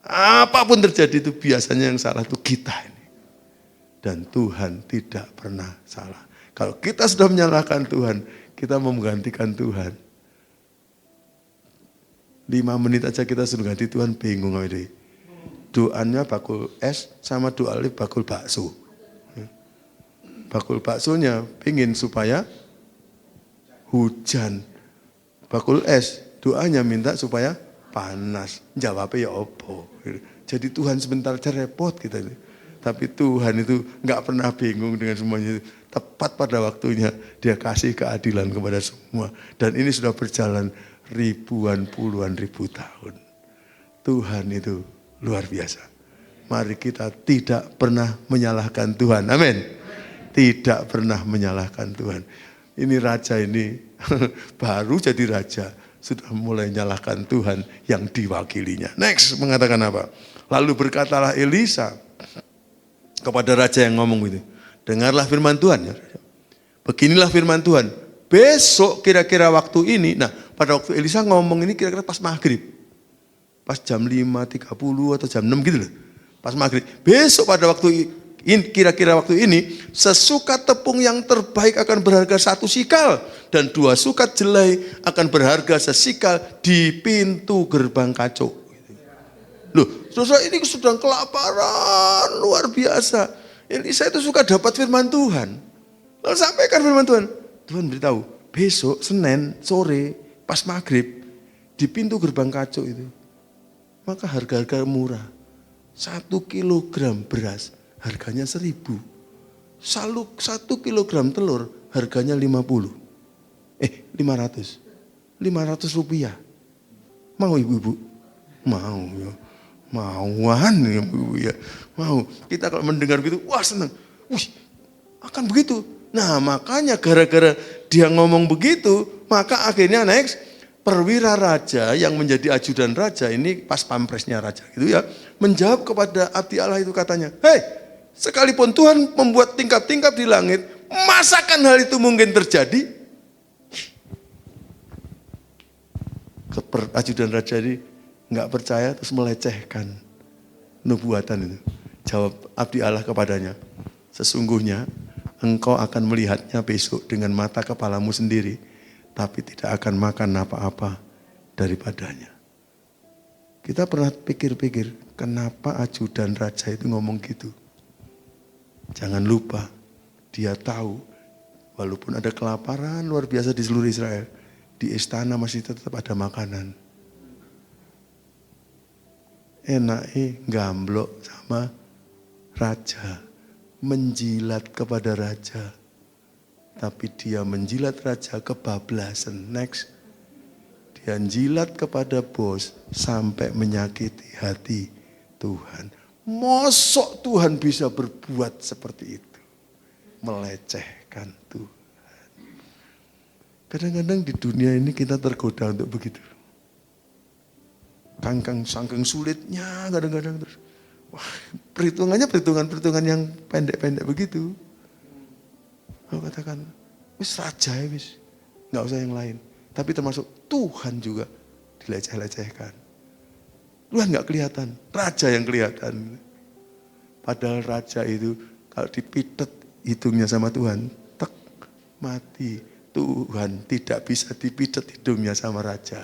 Apapun terjadi itu biasanya yang salah itu kita ini. Dan Tuhan tidak pernah salah. Kalau kita sudah menyalahkan Tuhan, kita mau menggantikan Tuhan. 5 menit aja kita sudah ganti Tuhan, bingung. Doanya bakul es sama doa bakul bakso. Bakul baksonya pingin supaya hujan. Bakul es doanya minta supaya panas. Jawabnya ya opo. Jadi Tuhan sebentar aja repot kita ini. Tapi Tuhan itu nggak pernah bingung dengan semuanya itu. Tepat pada waktunya dia kasih keadilan kepada semua. Dan ini sudah berjalan ribuan, puluhan ribu tahun. Tuhan itu luar biasa. Mari kita tidak pernah menyalahkan Tuhan. Amin. Tidak pernah menyalahkan Tuhan. Ini raja ini baru jadi raja. Sudah mulai menyalahkan Tuhan yang diwakilinya. Next mengatakan apa? Lalu berkatalah Elisa kepada raja yang ngomong gitu. Dengarlah firman Tuhan. Ya. Beginilah firman Tuhan. Besok kira-kira waktu ini. Nah pada waktu Elisa ngomong ini kira-kira pas maghrib. Pas jam 5.30 atau jam 6 gitu loh. Pas maghrib. Besok pada waktu ini, kira-kira waktu ini. Sesukat tepung yang terbaik akan berharga 1 sikal. Dan 2 sukat jelai akan berharga sesikal di pintu gerbang kaco. Loh, saudara ini sedang kelaparan luar biasa. Elisa itu suka dapat firman Tuhan. Lalu sampaikan firman Tuhan. Tuhan beritahu, besok Senin sore pas maghrib di pintu gerbang kaco itu. Maka harga-harga murah. 1 kilogram beras harganya 1.000. 1 kilogram telur harganya 500. 500 rupiah. Mau ibu-ibu? Mau ya. Mauan ibu ya. Mau. Kita kalau mendengar begitu, wah senang. Wih, akan begitu. Nah makanya gara-gara dia ngomong begitu, maka akhirnya next, perwira raja yang menjadi ajudan raja ini pas pampresnya raja gitu ya, menjawab kepada abdi Allah itu katanya, hei, sekalipun Tuhan membuat tingkap-tingkap di langit, masakan hal itu mungkin terjadi? Ajudan raja ini nggak percaya terus melecehkan nubuatan itu. Jawab abdi Allah kepadanya, sesungguhnya engkau akan melihatnya besok dengan mata kepalamu sendiri, tapi tidak akan makan apa-apa daripadanya. Kita pernah pikir-pikir, kenapa ajudan raja itu ngomong gitu? Jangan lupa, dia tahu, walaupun ada kelaparan luar biasa di seluruh Israel, di istana masih tetap ada makanan. Enaknya gamblok sama raja, menjilat kepada raja. Tapi dia menjilat raja kebablasan. Next. Dia jilat kepada bos sampai menyakiti hati Tuhan. Mosok Tuhan bisa berbuat seperti itu. Melecehkan Tuhan. Kadang-kadang di dunia ini kita tergoda untuk begitu. Saking sulitnya kadang-kadang terus. Wah, perhitungan yang pendek-pendek begitu. Aku katakan, Wis raja ya wis. Nggak usah yang lain. Tapi termasuk Tuhan juga dileceh-lecehkan. Tuhan nggak kelihatan, raja yang kelihatan. Padahal raja itu kalau dipitet hidungnya sama Tuhan, tek, mati. Tuhan tidak bisa dipitet hidungnya sama raja.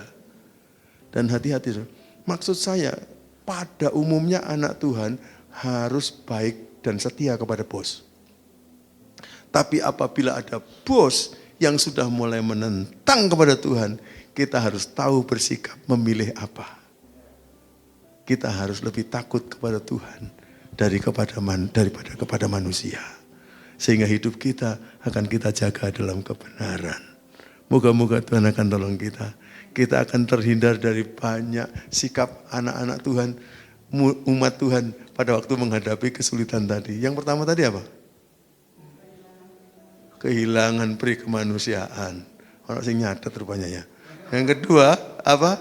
Dan hati-hati, maksud saya pada umumnya anak Tuhan harus baik dan setia kepada bos. Tapi apabila ada bos yang sudah mulai menentang kepada Tuhan, kita harus tahu bersikap memilih apa. Kita harus lebih takut kepada Tuhan daripada kepada manusia. Sehingga hidup kita akan kita jaga dalam kebenaran. Moga-moga Tuhan akan tolong kita. Kita akan terhindar dari banyak sikap anak-anak Tuhan, umat Tuhan pada waktu menghadapi kesulitan tadi. Yang pertama tadi apa? Kehilangan peri kemanusiaan. Orang sing nyatet rupanya ya. Yang kedua apa?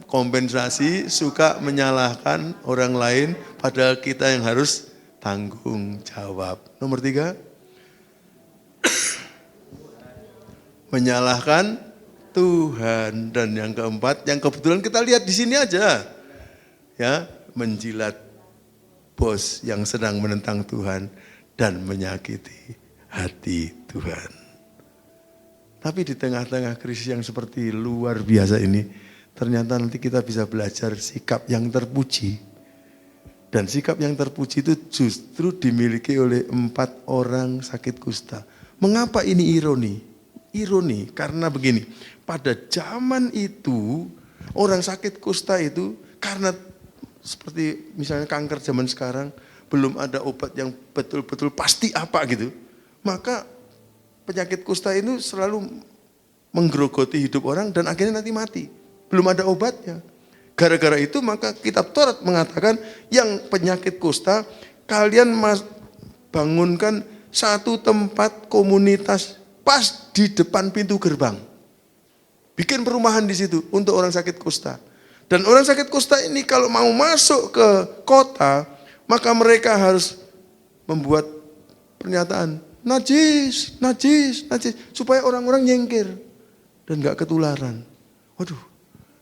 Kompensasi, suka menyalahkan orang lain padahal kita yang harus tanggung jawab. Nomor 3, menyalahkan Tuhan. Dan yang keempat, yang kebetulan kita lihat di sini aja, ya, menjilat bos yang sedang menentang Tuhan dan menyakiti hati Tuhan. Tapi di tengah-tengah krisis yang seperti luar biasa ini, ternyata nanti kita bisa belajar sikap yang terpuji. Dan sikap yang terpuji itu justru dimiliki oleh 4 orang sakit kusta. Mengapa ini ironi? Ironi karena begini, pada zaman itu orang sakit kusta itu karena seperti misalnya kanker zaman sekarang, belum ada obat yang betul-betul pasti apa gitu. Maka penyakit kusta ini selalu menggerogoti hidup orang dan akhirnya nanti mati. Belum ada obatnya. Gara-gara itu maka kitab Taurat mengatakan yang penyakit kusta, kalian bangunkan satu tempat komunitas pas di depan pintu gerbang. Bikin perumahan di situ untuk orang sakit kusta. Dan orang sakit kusta ini kalau mau masuk ke kota, maka mereka harus membuat pernyataan, najis, najis, najis. Supaya orang-orang nyengkir dan gak ketularan. Waduh.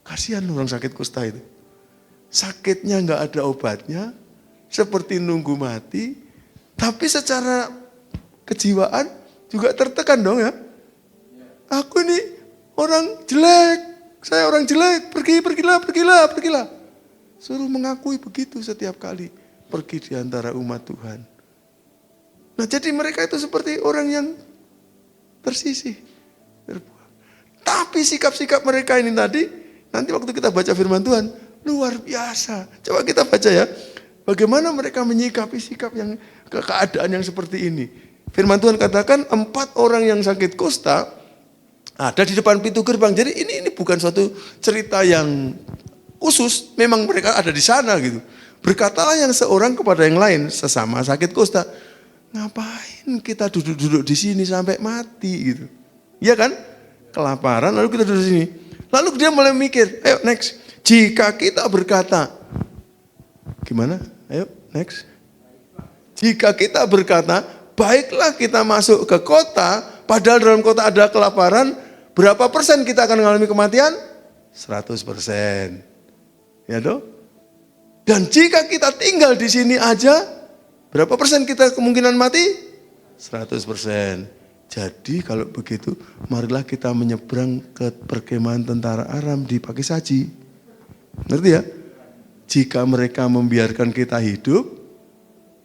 Kasihan orang sakit kusta itu. Sakitnya nggak ada obatnya, seperti nunggu mati, tapi secara kejiwaan juga tertekan dong ya. Aku ini orang jelek, saya orang jelek, pergilah. Suruh mengakui begitu setiap kali pergi di antara umat Tuhan. Nah jadi mereka itu seperti orang yang tersisih, terbuang. Tapi sikap-sikap mereka ini tadi, nanti waktu kita baca firman Tuhan, luar biasa. Coba kita baca ya. Bagaimana mereka menyikapi sikap yang keadaan yang seperti ini. Firman Tuhan katakan 4 orang yang sakit kusta ada di depan pintu gerbang. Jadi ini bukan suatu cerita yang khusus. Memang mereka ada di sana gitu. Berkatalah yang seorang kepada yang lain sesama sakit kusta. Ngapain kita duduk-duduk di sini sampai mati gitu. Iya kan? Kelaparan lalu kita duduk di sini. Lalu dia mulai mikir, ayo next. Jika kita berkata, gimana? Ayo next. Jika kita berkata, baiklah kita masuk ke kota, padahal dalam kota ada kelaparan, berapa persen kita akan mengalami kematian? 100%. Ya toh? Dan jika kita tinggal di sini aja, berapa persen kita kemungkinan mati? 100%. Jadi kalau begitu, marilah kita menyeberang ke perkemahan tentara Aram di Pakisaji. Ngerti ya? Jika mereka membiarkan kita hidup,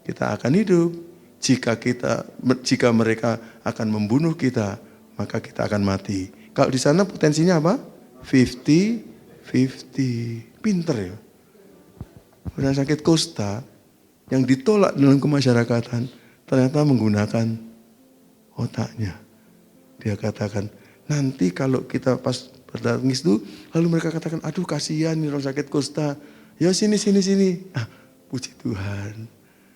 kita akan hidup. Jika mereka akan membunuh kita, maka kita akan mati. Kalau di sana potensinya apa? 50-50. Pinter ya. Orang sakit kusta yang ditolak dalam kemasyarakatan ternyata menggunakan otaknya. Dia katakan, nanti kalau kita pas bertangis itu, lalu mereka katakan, aduh kasihan nih orang sakit kusta. Ya sini. Ah, puji Tuhan.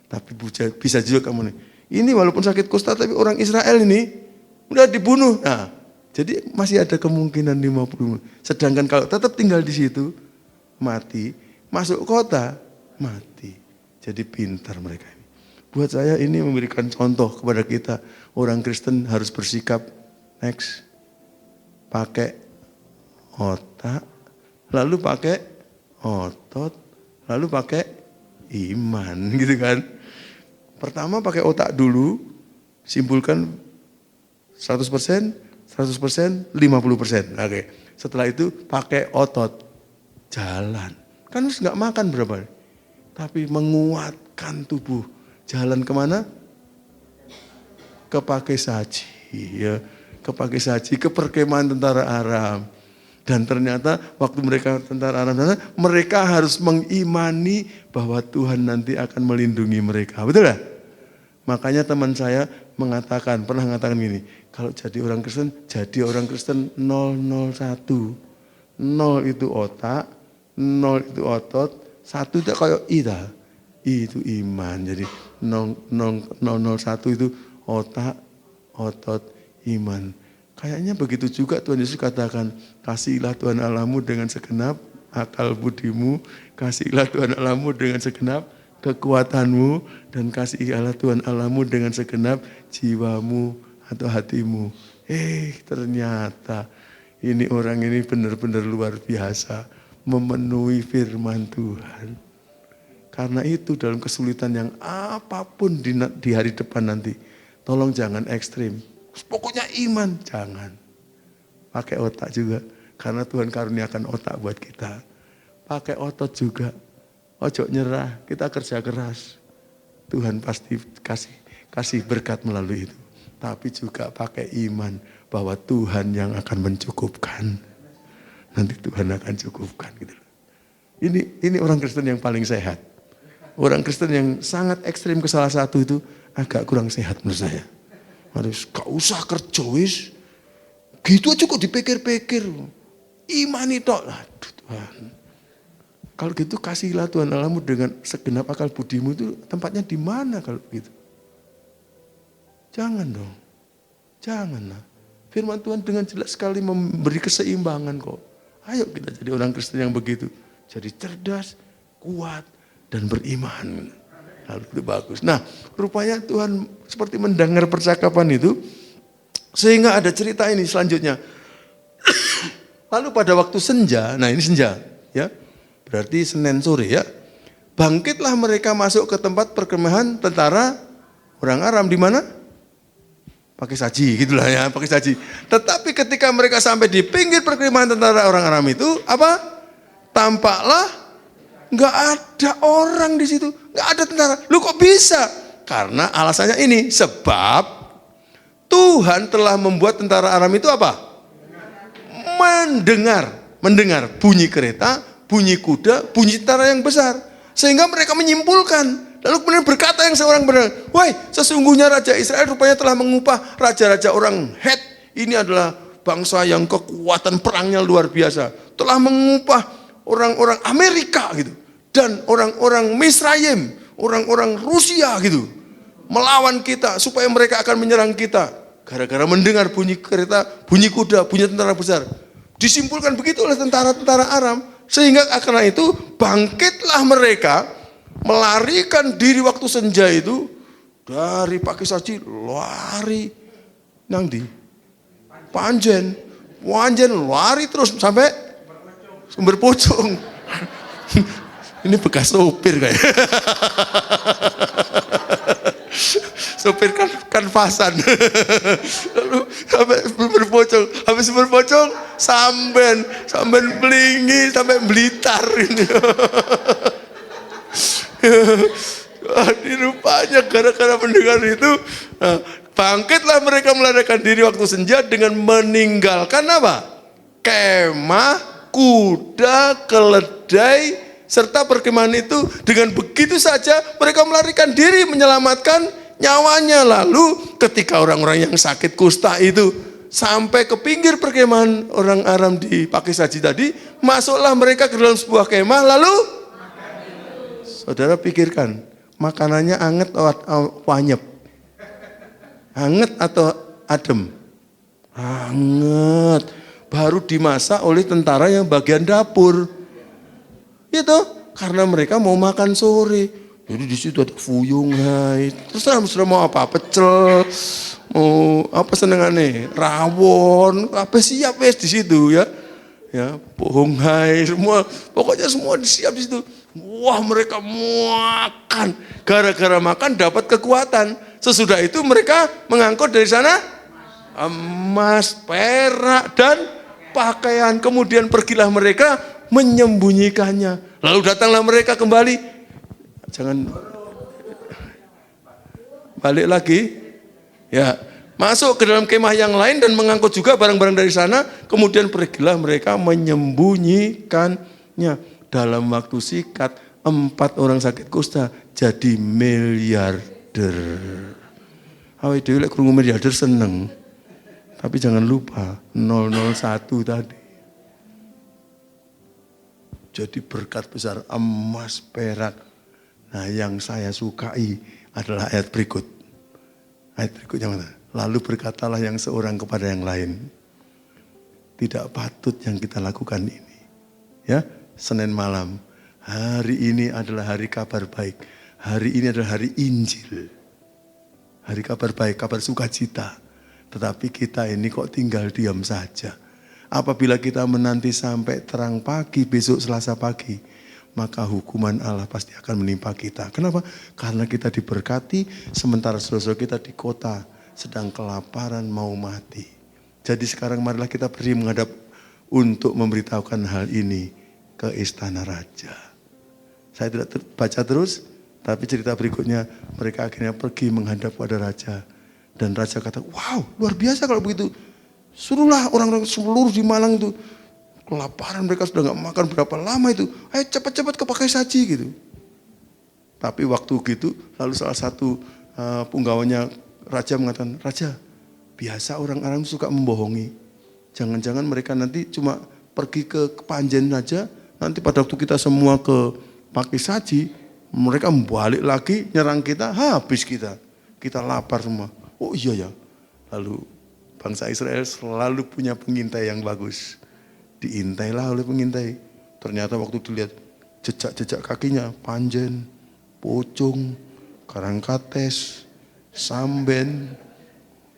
Tapi bisa juga kamu nih. Ini walaupun sakit kusta tapi orang Israel ini udah dibunuh. Nah, jadi masih ada kemungkinan 50. Sedangkan kalau tetap tinggal di situ, mati. Masuk kota, mati. Jadi pintar mereka ini. Buat saya ini memberikan contoh kepada kita. Orang Kristen harus bersikap next. Pakai otak, lalu pakai otot, lalu pakai iman gitu kan. Pertama pakai otak dulu, simpulkan 100%, 100%, 50%. Oke. Setelah itu pakai otot, jalan. Kan harus nggak makan berapa? Tapi menguatkan tubuh. Jalan kemana? Ke Pakesaji, ya. Ke Pakesaji, ke perkemahan tentara Aram. Dan ternyata waktu mereka tentara Aram sana, mereka harus mengimani bahwa Tuhan nanti akan melindungi mereka. Betul gak? Makanya teman saya pernah mengatakan gini, kalau jadi orang Kristen 001. 0 itu otak, 0 itu otot, 1 itu kayak ida. I itu iman. Jadi 001 itu otak, otot, iman. Kayaknya begitu juga Tuhan Yesus katakan, kasihilah Tuhan Allahmu dengan segenap akal budimu, kasihilah Tuhan Allahmu dengan segenap kekuatanmu, dan kasihilah Tuhan Allahmu dengan segenap jiwamu atau hatimu. Ternyata ini orang ini benar-benar luar biasa, memenuhi firman Tuhan. Karena itu dalam kesulitan yang apapun di hari depan nanti, tolong jangan ekstrim. Pokoknya iman, jangan. Pakai otak juga, karena Tuhan karuniakan otak buat kita. Pakai otot juga, ojo nyerah, kita kerja keras. Tuhan pasti kasih berkat melalui itu. Tapi juga pakai iman, bahwa Tuhan yang akan mencukupkan. Nanti Tuhan akan cukupkan. Gitu. Ini orang Kristen yang paling sehat. Orang Kristen yang sangat ekstrim ke salah satu itu agak kurang sehat menurut saya. Harus gak usah kerja wis. Gitu aja kok dipikir-pikir. Iman itu. Aduh Tuhan. Kalau gitu kasihilah Tuhan Allahmu dengan segenap akal budimu, itu tempatnya di mana kalau begitu? Jangan dong. Janganlah. Firman Tuhan dengan jelas sekali memberi keseimbangan kok. Ayo kita jadi orang Kristen yang begitu. Jadi cerdas, kuat, dan beriman. Lalu itu bagus. Nah, rupanya Tuhan seperti mendengar percakapan itu, sehingga ada cerita ini selanjutnya. Lalu pada waktu senja, nah ini senja, ya, berarti Senin sore ya, bangkitlah mereka masuk ke tempat perkemahan tentara orang Aram. Di mana? Pakesaji, gitulah ya, Pakesaji. Tetapi ketika mereka sampai di pinggir perkemahan tentara orang Aram itu, apa? Tampaklah nggak ada orang di situ, nggak ada tentara. Lu kok bisa? Karena alasannya ini, sebab Tuhan telah membuat tentara Aram itu apa? Mendengar bunyi kereta, bunyi kuda, bunyi tentara yang besar, sehingga mereka menyimpulkan. Lalu kemudian berkata yang seorang benar, woi, sesungguhnya Raja Israel rupanya telah mengupah raja-raja orang Het. Ini adalah bangsa yang kekuatan perangnya luar biasa. Telah mengupah orang-orang Amerika gitu. Dan orang-orang Misraim, orang-orang Rusia gitu. Melawan kita supaya mereka akan menyerang kita. Gara-gara mendengar bunyi kereta, bunyi kuda, bunyi tentara besar. Disimpulkan begitu oleh tentara-tentara Aram. Sehingga karena itu bangkitlah mereka, melarikan diri waktu senja itu dari Pakesaji, lari nang di Panjen lari terus sampai Sumber Pocong. Ini bekas sopir kayak. Sopir kan pasan. Lalu sampai Sumber Pocong, habis Sumber Pocong samben Belingi sampai Blitar ini. Rupanya gara-gara mendengar itu, bangkitlah mereka melarikan diri waktu senja dengan meninggalkan apa? Kemah, kuda, keledai, serta perkemahan itu. Dengan begitu saja mereka melarikan diri menyelamatkan nyawanya. Lalu ketika orang-orang yang sakit kusta itu sampai ke pinggir perkemahan orang Aram di Pakesaji tadi, masuklah mereka ke dalam sebuah kemah. Lalu saudara pikirkan, makanannya anget atau wanyep? Anget atau adem? Anget. Baru dimasak oleh tentara yang bagian dapur. Itu karena mereka mau makan sore. Jadi di situ ada fuyung, hai. Terserah mau apa, pecel, mau apa senengannya, rawon, apa siap wes di situ ya. Ya, pohong hai, semua, pokoknya semua siap di situ. Wah, mereka makan. Gara-gara makan dapat kekuatan. Sesudah itu mereka mengangkut dari sana emas, perak, dan pakaian. Kemudian pergilah mereka menyembunyikannya. Lalu datanglah mereka kembali. Jangan balik lagi. Ya, masuk ke dalam kemah yang lain dan mengangkut juga barang-barang dari sana. Kemudian pergilah mereka menyembunyikannya. Dalam waktu sikat 4 orang sakit kusta jadi miliarder. Awake dhewe lek krungu miliarder seneng. Tapi jangan lupa 001 tadi. Jadi berkat besar emas, perak. Nah, yang saya sukai adalah ayat berikut. Ayat berikutnya mana? Lalu berkatalah yang seorang kepada yang lain. Tidak patut yang kita lakukan ini. Ya, Senin malam. Hari ini adalah hari kabar baik. Hari ini adalah hari Injil. Hari kabar baik, kabar sukacita. Tetapi kita ini kok tinggal diam saja. Apabila kita menanti sampai terang pagi, besok Selasa pagi, maka hukuman Allah pasti akan menimpa kita. Kenapa? Karena kita diberkati, sementara saudara-saudara kita di kota sedang kelaparan mau mati. Jadi sekarang marilah kita pergi menghadap untuk memberitahukan hal ini ke istana raja. Saya tidak baca terus, tapi cerita berikutnya mereka akhirnya pergi menghadap pada raja. Dan raja kata, wow luar biasa kalau begitu. Suruhlah orang-orang seluruh di Malang itu. Kelaparan mereka sudah gak makan berapa lama itu. Ayo cepat-cepat kepakai saji gitu. Tapi waktu gitu lalu salah satu punggawanya raja mengatakan, raja biasa orang-orang suka membohongi. Jangan-jangan mereka nanti cuma pergi ke Panjen saja. Nanti pada waktu kita semua ke pakai saji, mereka balik lagi nyerang kita, habis kita. Kita lapar semua. Oh iya ya. Lalu bangsa Israel selalu punya pengintai yang bagus. Diintailah oleh pengintai. Ternyata waktu dilihat jejak-jejak kakinya, Panjen, Pocong, Karangkates, Samben,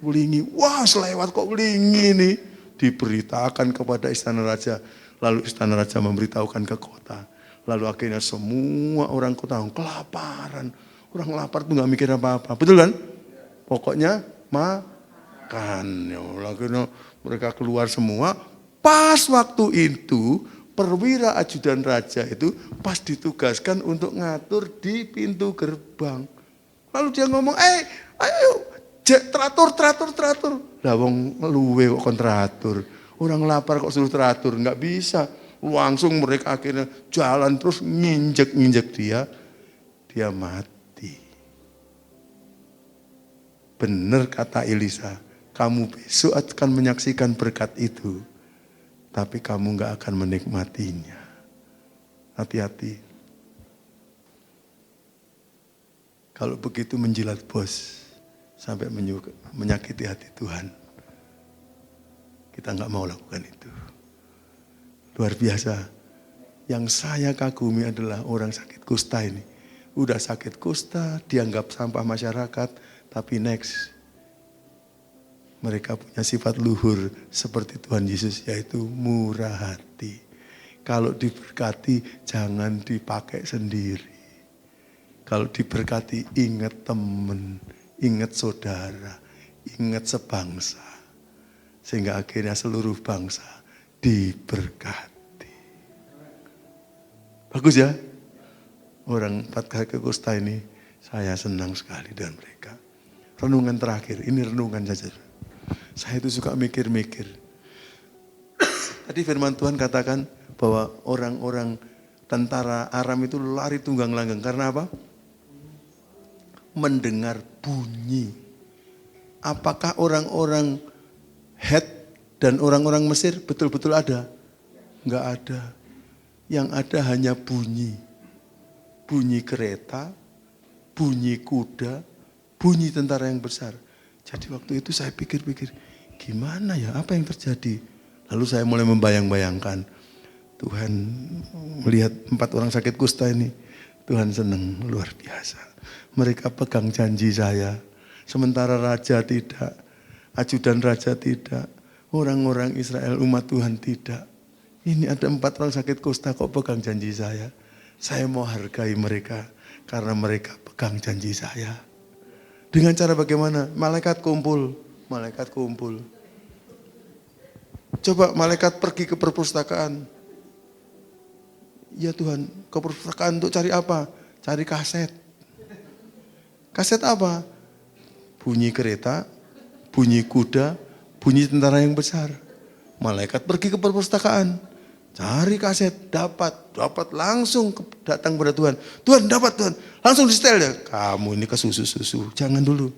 Welingi. Wah selewat kok Welingi nih. Diberitakan kepada istana raja. Lalu istana raja memberitahukan ke kota. Lalu akhirnya semua orang kota kelaparan. Orang lapar tuh gak mikir apa-apa. Betul kan? Pokoknya makan. Ya, akhirnya mereka keluar semua. Pas waktu itu perwira ajudan raja itu pas ditugaskan untuk ngatur di pintu gerbang. Lalu dia ngomong, ayo teratur. Lah wong luwe kok kon teratur. Orang lapar kok suruh teratur, nggak bisa. Langsung mereka akhirnya jalan terus nginjek dia mati. Benar kata Elisa, kamu besok akan menyaksikan berkat itu, tapi kamu nggak akan menikmatinya. Hati-hati. Kalau begitu menjilat bos sampai menyakiti hati Tuhan. Kita nggak mau lakukan itu. Luar biasa. Yang saya kagumi adalah orang sakit kusta ini. Udah sakit kusta, dianggap sampah masyarakat, tapi next. Mereka punya sifat luhur seperti Tuhan Yesus, yaitu murah hati. Kalau diberkati, jangan dipakai sendiri. Kalau diberkati, ingat teman, ingat saudara, ingat sebangsa. Sehingga akhirnya seluruh bangsa diberkati. Bagus ya? Orang 4 kaki kusta ini, saya senang sekali dengan mereka. Renungan terakhir, ini renungan saja. Saya itu suka mikir-mikir. Tadi firman Tuhan katakan bahwa orang-orang tentara Aram itu lari tunggang langgang. Karena apa? Mendengar bunyi. Apakah orang-orang Het dan orang-orang Mesir betul-betul ada? Enggak ada. Yang ada hanya bunyi. Bunyi kereta, bunyi kuda, bunyi tentara yang besar. Jadi waktu itu saya pikir-pikir, gimana ya, apa yang terjadi? Lalu saya mulai membayang-bayangkan, Tuhan melihat 4 orang sakit kusta ini, Tuhan senang luar biasa. Mereka pegang janji saya. Sementara raja tidak, ajudan raja tidak, orang-orang Israel umat Tuhan tidak. Ini ada 4 orang sakit kusta kok pegang janji saya. Saya mau hargai mereka karena mereka pegang janji saya. Dengan cara bagaimana? Malaikat kumpul. Coba malaikat pergi ke perpustakaan. Ya Tuhan, ke perpustakaan untuk cari apa? Cari kaset. Kaset apa? Bunyi kereta, bunyi kuda, bunyi tentara yang besar. Malaikat pergi ke perpustakaan, cari kaset, dapat langsung datang kepada Tuhan. Tuhan dapat Tuhan, langsung di setel ya. Kamu ini kesusu-susu, jangan dulu.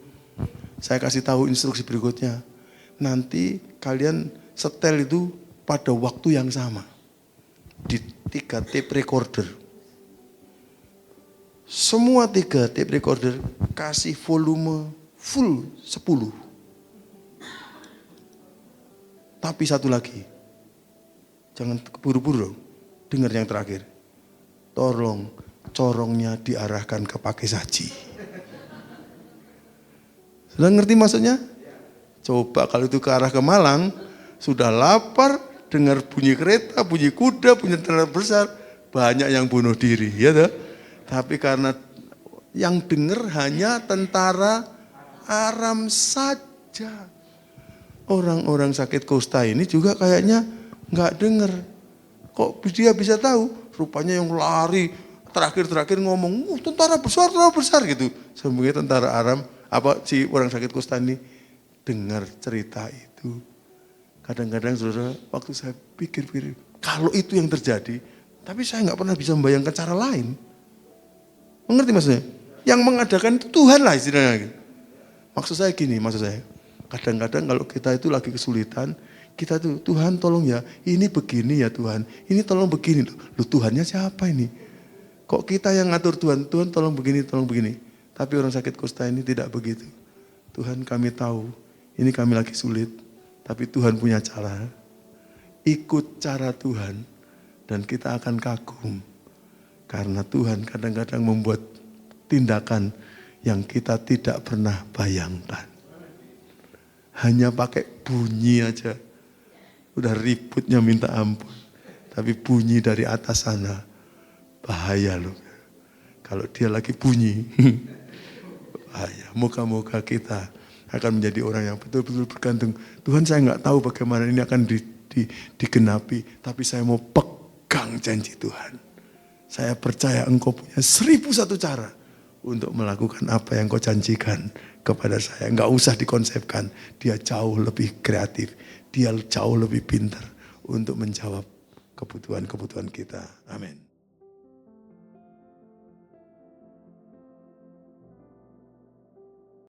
Saya kasih tahu instruksi berikutnya. Nanti kalian setel itu pada waktu yang sama. Di 3 tape recorder. Semua 3 tape recorder kasih volume full 10. Tapi satu lagi, jangan keburu-buru, dengar yang terakhir. Tolong corongnya diarahkan ke pakai saji. Sudah ngerti maksudnya? Coba kalau itu ke arah ke Malang, sudah lapar, dengar bunyi kereta, bunyi kuda, bunyi tentara besar, banyak yang bunuh diri, ya toh? Tapi karena yang dengar hanya tentara Aram saja. Orang-orang sakit kusta ini juga kayaknya nggak dengar. Kok dia bisa tahu? Rupanya yang lari terakhir ngomong, tentara besar gitu. Sebenarnya tentara Aram, si orang sakit kusta ini dengar cerita itu. Kadang-kadang saudara, waktu saya pikir-pikir, kalau itu yang terjadi, tapi saya nggak pernah bisa membayangkan cara lain. Mengerti maksudnya? Yang mengadakan itu Tuhan lah istilahnya. Maksud saya gini, kadang-kadang kalau kita itu lagi kesulitan, kita tuh, Tuhan tolong ya, ini begini ya Tuhan, ini tolong begini. Loh Tuhannya siapa ini? Kok kita yang ngatur Tuhan, Tuhan tolong begini. Tapi orang sakit kusta ini tidak begitu. Tuhan kami tahu, ini kami lagi sulit. Tapi Tuhan punya cara. Ikut cara Tuhan. Dan kita akan kagum. Karena Tuhan kadang-kadang membuat tindakan yang kita tidak pernah bayangkan. Hanya pakai bunyi aja. Udah ributnya minta ampun. Tapi bunyi dari atas sana. Bahaya loh. Kalau dia lagi bunyi. Bahaya. Moga-moga kita akan menjadi orang yang betul-betul bergantung. Tuhan saya nggak tahu bagaimana ini akan digenapi. Tapi saya mau pegang janji Tuhan. Saya percaya engkau punya 1001 cara. Untuk melakukan apa yang kau janjikan kepada saya. Nggak usah dikonsepkan. Dia jauh lebih kreatif. Dia jauh lebih pintar. Untuk menjawab kebutuhan-kebutuhan kita. Amin.